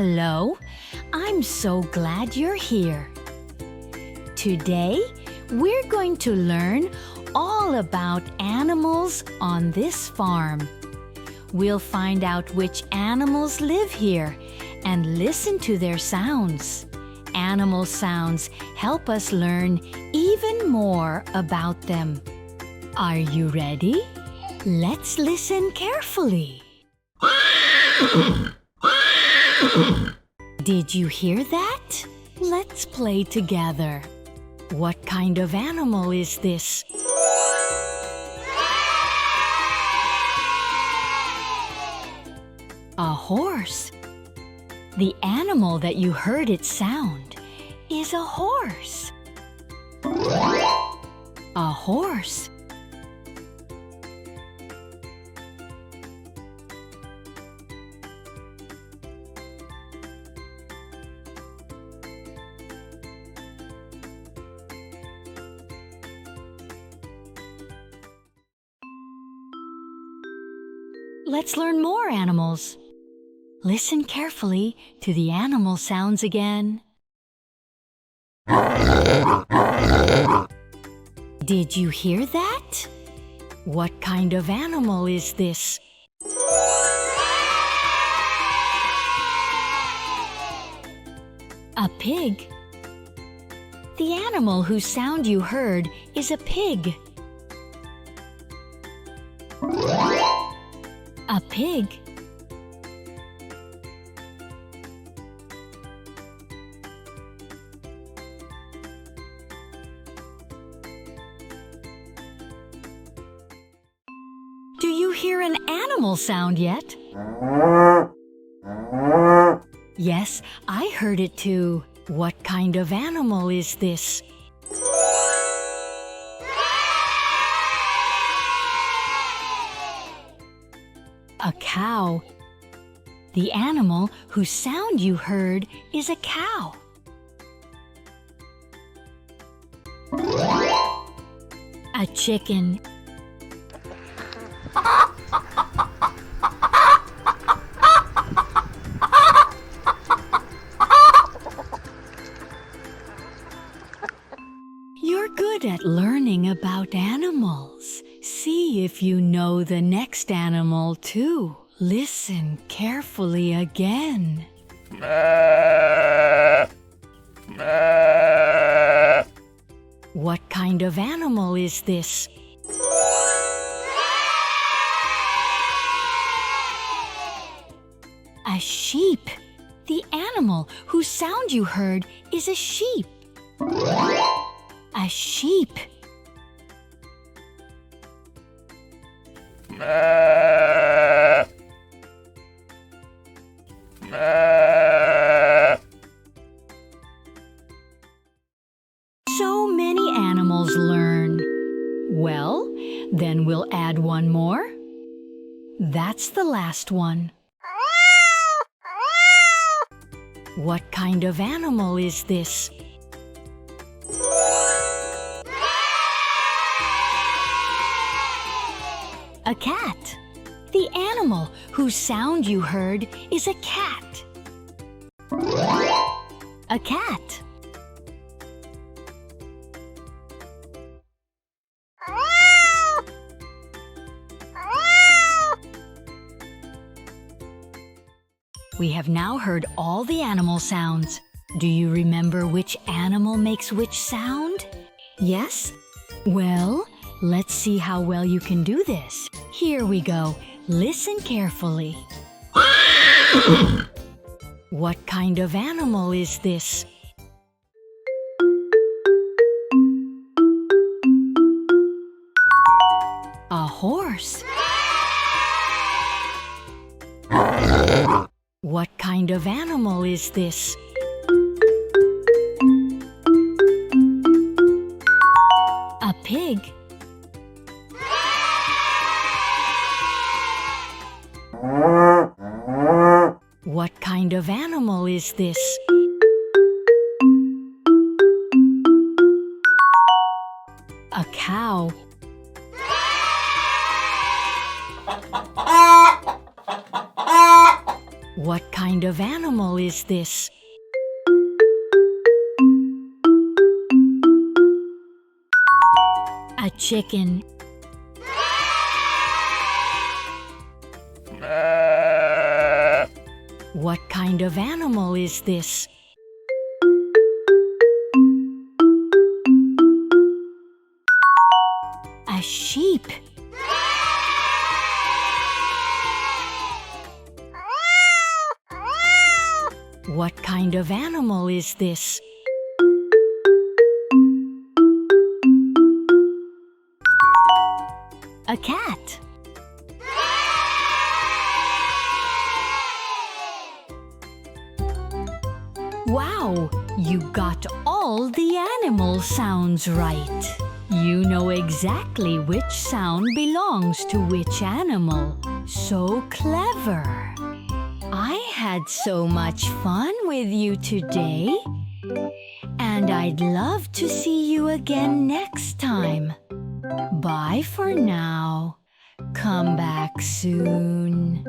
Hello, I'm so glad you're here. Today, we're going to learn all about animals on this farm. We'll find out which animals live here and listen to their sounds. Animal sounds help us learn even more about them. Are you ready? Let's listen carefully. Did you hear that? Let's play together. What kind of animal is this? A horse. The animal that you heard its sound is a horse. A horse. Let's learn more animals. Listen carefully to the animal sounds again. Did you hear that? What kind of animal is this? A pig. The animal whose sound you heard is a pig. A pig. Do you hear an animal sound yet? Yes, I heard it too. What kind of animal is this? A cow. The animal whose sound you heard is a cow. A chicken. You're good at learning about animals. See if you know the next animal too. Listen carefully again. What kind of animal is this? A sheep. The animal whose sound you heard is a sheep. A sheep. So many animals learn. Well, then we'll add one more. That's the last one. What kind of animal is this? A cat. The animal whose sound you heard is a cat. A cat. We have now heard all the animal sounds. Do you remember which animal makes which sound? Yes? Well, let's see how well you can do this. Here we go. Listen carefully. What kind of animal is this? A horse. What kind of animal is this? A pig. What kind of animal is this? A cow. What kind of animal is this? A chicken. What kind of animal is this? A sheep. What kind of animal is this? A cat. Wow, you got all the animal sounds right. You know exactly which sound belongs to which animal. So clever. I had so much fun with you today. And I'd love to see you again next time. Bye for now. Come back soon.